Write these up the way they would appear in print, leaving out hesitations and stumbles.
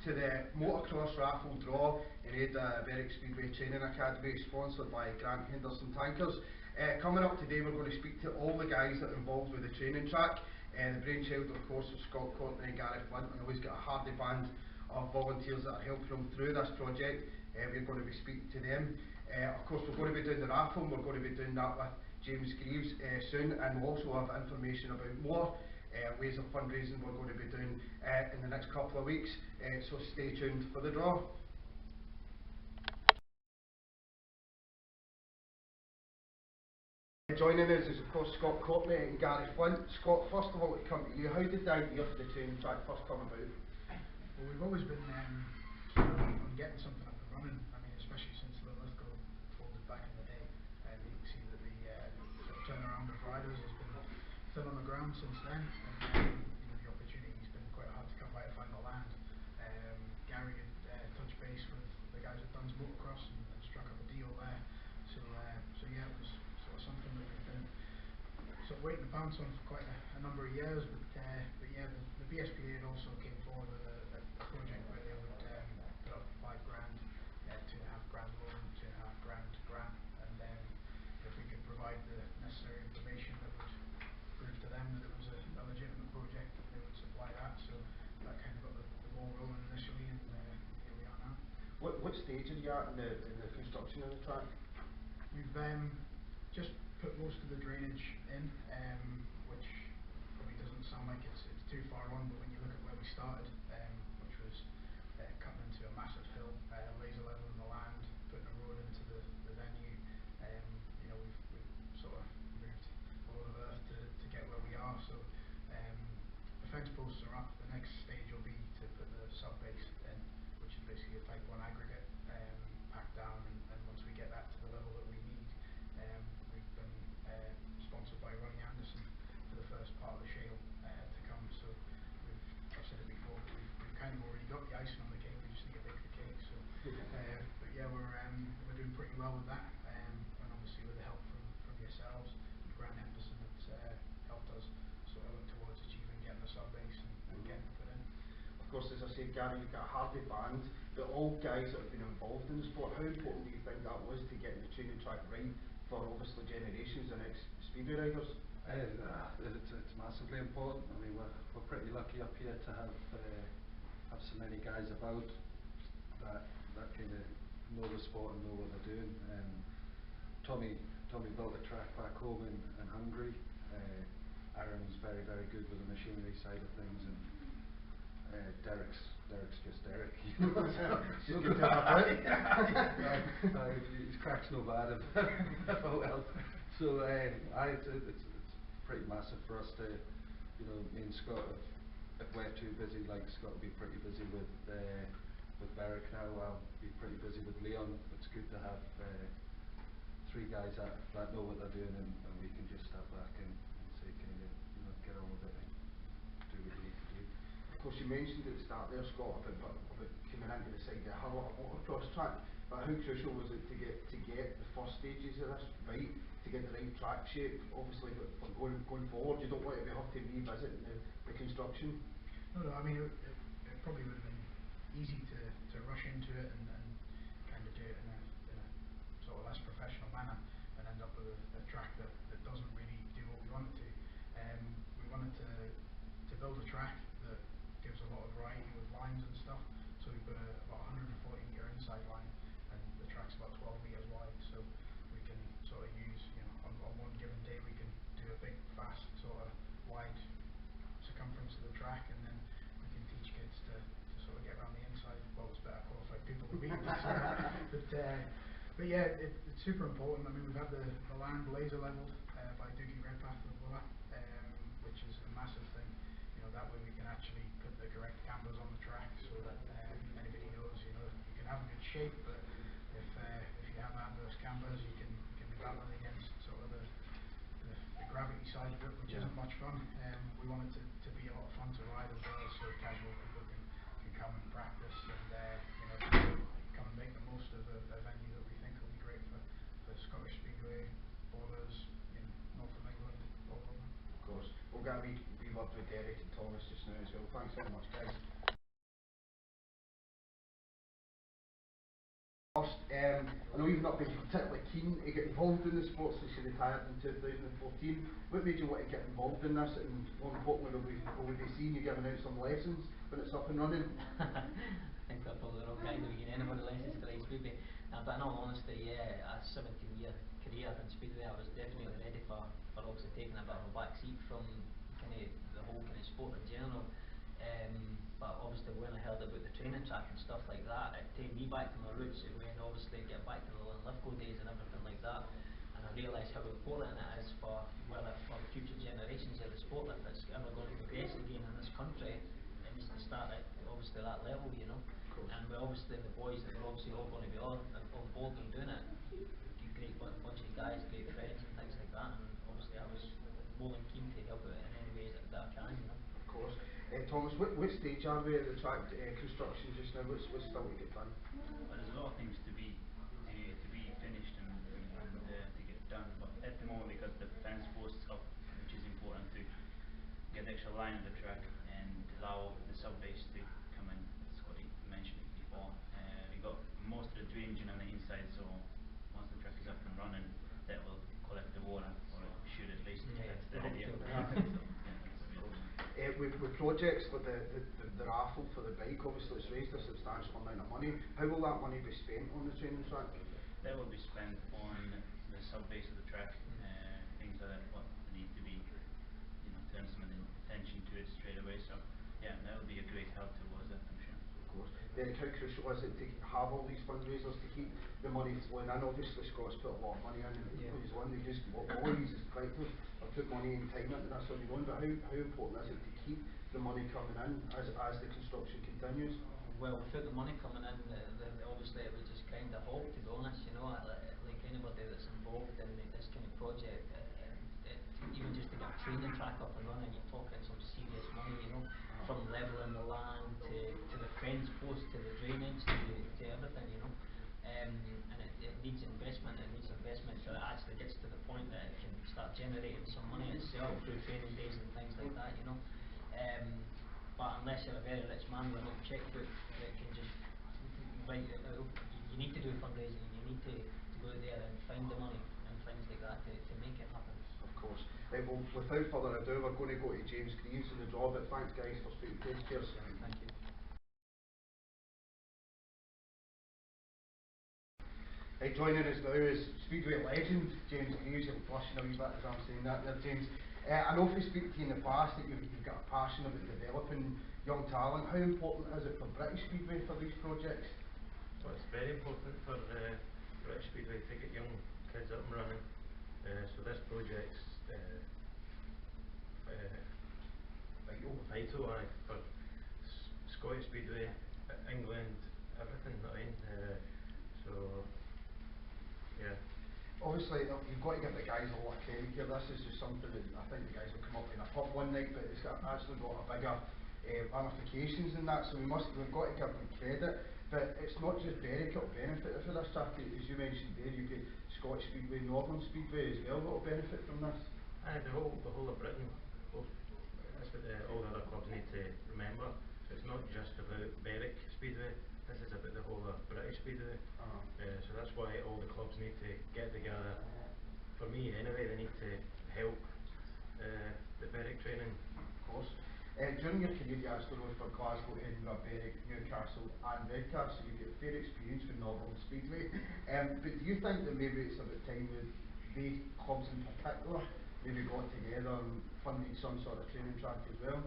to the Motocross Raffle draw in Berwick Speedway Training Academy, sponsored by Grant Henderson Tankers. Coming up today, we're going to speak to all the guys that are involved with the training track. The brainchild, of course, of Scott Courtney and Gary Flint, and always got a hardy band of volunteers that are helping them through this project. We're going to be speaking to them. Of course, we're going to be doing the raffle, and we're going to be doing that with James Greaves soon, and we'll also have information about more ways of fundraising we're going to be doing in the next couple of weeks, so stay tuned for the draw. Joining us is of course Scott Courtney and Gary Flint. Scott, first of all, to come to you, how did the idea for the training track first come about? Well, we've always been on getting something up and running. I mean, especially since the Lithgow folded back in the day. You can see that the sort of turnaround of riders has been thin on the ground since then. And the opportunity's been quite hard to come by to find the land. Gary had touched base with the guys at Dunn's Motocross and struck up a deal there. So yeah, it was sort of something that we've been sort of waiting to bounce on for quite a number of years. But yeah, the BSPA had also came forward with a project where they would put up $5 grand, £2.5 grand loan, £2.5 grand grant, and then if we could provide the necessary information that would prove to them that it was a legitimate project, they would supply that. So that kind of got the ball rolling initially, and here we are now. What stage are you at in the construction of the track? We've just put most of the drainage in, which probably doesn't sound like it's too far on, but when you look at where we started, which was cutting into a massive hill, laser leveling the land, putting a road into the venue, we've sort of moved a lot of earth to get where we are. So the fence posts are up. The next stage will be to put the sub base in, which is basically a type 1 aggregate, packed down, and once we get that to the level that we need, we've been sponsored by Ronnie Anderson for the first part of the shale to come. So I've said it before, but we've kind of already got the icing on the cake. We just need to bake the cake. So, but yeah, we're doing pretty well with that, and obviously with the help from yourselves and Grant Henderson, that's helped us sort of look towards achieving getting the sub base and getting it put in. Of course, as I said, Gary, you've got a hardy band, but all guys that have been involved in the sport. How important do you think that was to get the training track right for obviously generations and ex-speedway riders? It's massively important. I mean, we're pretty lucky up here to have so many guys about that kind of know the sport and know what they're doing. Tommy built a track back home in Hungary. Aaron's very good with the machinery side of things, and Derek's just Derek. You know, Just good to have it. His crack's no bad. Well, so it's pretty massive for us to, me and Scott, if we're too busy, like Scott will be pretty busy with Berwick now. I'll be pretty busy with Leon. It's good to have 3 guys that know what they're doing, and we can just step back and say, get on with it and do what you need to do. Of course, you mentioned at the start there, Scott, about coming into the side of a motocross track, but how crucial was it to get the first stages of this right, to get the right track shape? Obviously, but for going forward, you don't want to have to revisit the construction. No, I mean, it probably would have been easy to rush into it and kind of do it in a sort of less professional manner and end up with a track that doesn't really do what we want it to. We wanted to build a track that gives a lot of variety with lines and stuff. So we put about 140 metre inside line, and the track's about 12 metres wide. So we can sort of use, on one given day, we can do a big, fast, sort of wide circumference of the track, and then we can teach kids to sort of get around the inside. Well, it's better qualified people than me, but yeah, it's super important. I mean, we've had the land laser leveled by Doogie Redpath of Willa, which is a massive thing. That way we can actually put the correct cambers on the track, so that anybody knows, you can have a good shape, but if you have adverse cambers, you can be battling against sort of the gravity side of it, which isn't much fun. We want it to be a lot of fun to ride as well, so casual people can come and practice and come and make the most of a venue that we think will be great for Scottish Speedway, Borders, in North of England, all over. Of course. We'll get a wee word with Derek and Thomas just now as well. Thanks very much, guys. First, I know you've not been particularly keen to get involved in the sport since you retired in 2014. What made you want to get involved in this, and more importantly, will we be seeing you giving out some lessons when it's up and running? I think we're probably the wrong guy to be getting anybody lessons to ride Speedway. But in all honesty, yeah, a 17-year career in Speedway, I was definitely ready for obviously taking a bit of a back seat from the whole sport in general. But obviously when I heard about the training track and stuff like that, it took me back to my roots, and when obviously get back to the Lithgow days and everything like that, and I realised how important it is for future generations of the sport. If it's ever going to progress again in this country, it needs to start at obviously that level, you know. And we're obviously the boys that are obviously all going to be on board and doing it. Great bunch of guys, great friends and things like that, and obviously I was more than keen to help out in any ways that I can, you know. Of course. Thomas, what stage are we at the track construction just now? What's still to get done? Well, there's a lot of things to be finished and to get done, but at the moment, because the fence posts up, which is important to get the actual line of the track and allow the sub base to come in. Scotty mentioned it before. We got most of the drainage on the inside, so once the track is up and running, that will collect the water, or it should at least. That's the idea. With projects like the Raffle for the bike, obviously it's raised a substantial amount of money. How will that money be spent on the training track? That will be spent on the sub base of the track, things like that, what need to be, turn some attention to it straight away. So yeah, that will be a great help towards that, I'm sure. Of course. Then how crucial is it to have all these fundraisers to keep the money flowing in? Obviously Scott's put a lot of money in, and he's one who just all these is collective. I've put money and time into this on your own, but how important is it to keep the money coming in as the construction continues? Well, without the money coming in, obviously it would just kind of halt, to be honest, you know. Like anybody that's involved in this kind of project, even just to get a training track up and running, you're talking some serious money, you know, from levelling the land to the fence post, to the drainage, to everything, you know. And it needs investment, so it actually gets to the point that it can start generating some money itself through training days and things like that, you know. But unless you're a very rich man with no checkbook that can just write it out, you need to do fundraising, you need to go there and find the money and things like that to make it happen. Of course. Well, without further ado, we're going to go to James Greaves in the draw, but thanks guys for speaking to us. Cheers. Thank you. Joining us now is Speedway legend James Greaves. I'm blushing a wee bit as I'm saying that there, James. I know if we speak to you in the past that you've got a passion about developing young talent. How important is it for British Speedway for these projects? Well, it's very important for British Speedway to get young kids up and running. So this project's vital for Scottish Speedway, England, everything. So yeah. Obviously, you've got to give the guys a lot of credit here. This is just something that I think the guys will come up in a pub one night, but it's actually got a bigger ramifications than that. So we've got to give them credit. But it's not just Berwick that will benefit for this track. As you mentioned there, you get Scottish Speedway, Northern Speedway as well that will benefit from this. The whole of Britain. That's what all the other clubs need to remember. So it's not just about Berwick Speedway. This is about the whole of British Speedway. So that's why all the clubs need to get together. For me, anyway, they need to help the Berwick training. Of course. During your career, you actually rode for Glasgow, Edinburgh, Berwick, Newcastle, and Redcar, so you get fair experience with Northern Speedway. But do you think that maybe it's about time that the clubs in particular maybe got together and funded some sort of training track as well?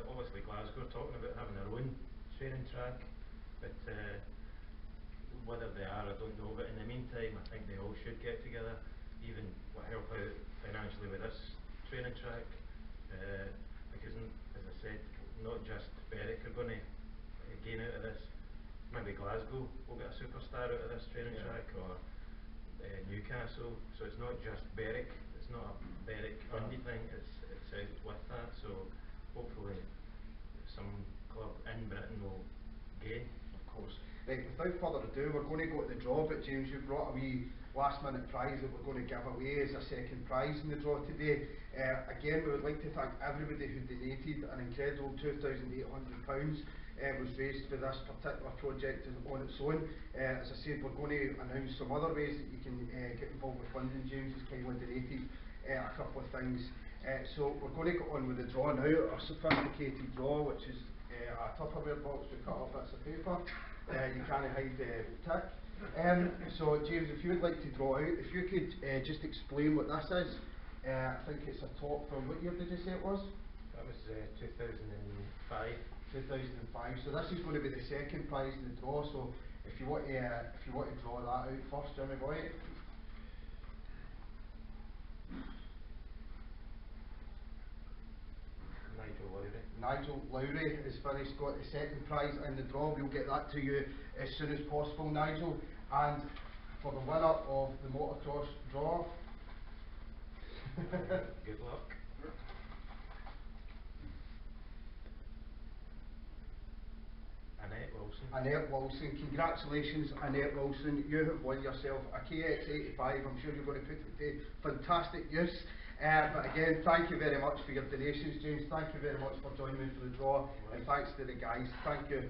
Obviously Glasgow are talking about having their own training track, but whether they are, I don't know. But in the meantime, I think they all should get together, even help out financially with this training track, because as I said, not just Berwick are going to gain out of this. Maybe Glasgow will get a superstar out of this training track, or Newcastle. So it's not just Berwick. It's not a Berwick only thing. It's out with that. So hopefully some club in Britain will gain. Of course. Right, without further ado, we're going to go to the draw, but James, you brought a wee last minute prize that we're going to give away as a second prize in the draw today. Again, we would like to thank everybody who donated an incredible £2,800 was raised for this particular project on its own. As I said, we're going to announce some other ways that you can get involved with funding. James has kindly donated a couple of things. So we're going to get on with the draw now, our sophisticated draw, which is a Tupperware box with cut up bits of paper. You can't hide the tick. So James, if you would like to draw out, if you could just explain what this is. I think it's a top from, what year did you say it was? That was 2005. 2005. So this is going to be the second prize in the draw. So if you want to draw that out first, Jimmy boy. Nigel Lowry has finished, got the second prize in the draw. We'll get that to you as soon as possible, Nigel. And for the winner of the motocross draw, Good luck. Annette Wilson, congratulations Annette Wilson, you have won yourself a KX85. I'm sure you're going to put it to fantastic use. But again, thank you very much for your donations, James. Thank you very much for joining me for the draw, and thanks to the guys. Thank you.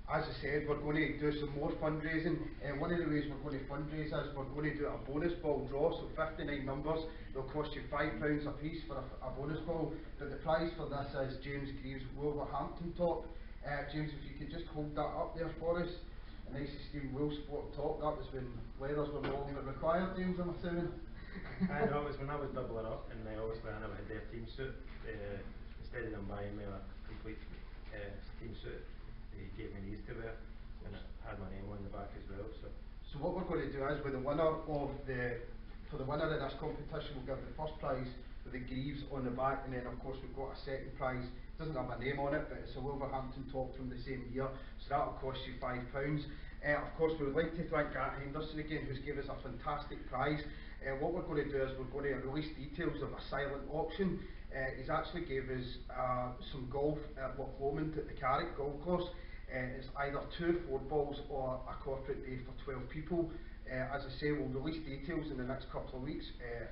As I said, we're going to do some more fundraising, and one of the ways we're going to fundraise is we're going to do a bonus ball draw, so 59 numbers. They'll cost you £5 a piece for a bonus ball, but the prize for this is James Greaves' Wolverhampton top. James, if you could just hold that up there for us. A nice esteemed Will Sport top. That was when leathers were no longer required, James, I'm assuming. I know, it was when I was doubling up, and obviously I never had their team suit. Instead of them buying me a complete team suit, they gave me these to wear, and it had my name on the back as well. So what we're going to do is, with the winner of for the winner of this competition, we'll give the first prize with the Greaves on the back, and then of course we've got a second prize. It doesn't have a name on it, but it's a Wolverhampton top from the same year, so that'll cost you £5. Of course, we would like to thank Grant Henderson again, who's given us a fantastic prize. What we're going to do is we're going to release details of a silent auction. He's actually gave us some golf at Loch Lomond at the Carrick Golf Course. It's either 2 4 balls or a corporate day for 12 people. As I say, we'll release details in the next couple of weeks,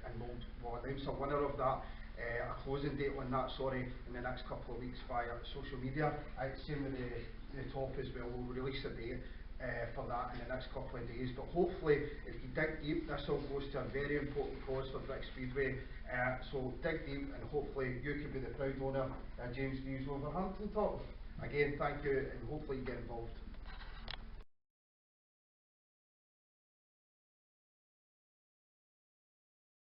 and we'll announce a winner of that, a closing date on that, in the next couple of weeks via social media. Same with the top as well. We'll release a date for that in the next couple of days. But hopefully, if you dig deep, this all goes to a very important cause for Brick Speedway. So dig deep, and hopefully you could be the proud owner of James Greaves' Wolverhampton top. Again, thank you, and hopefully you get involved.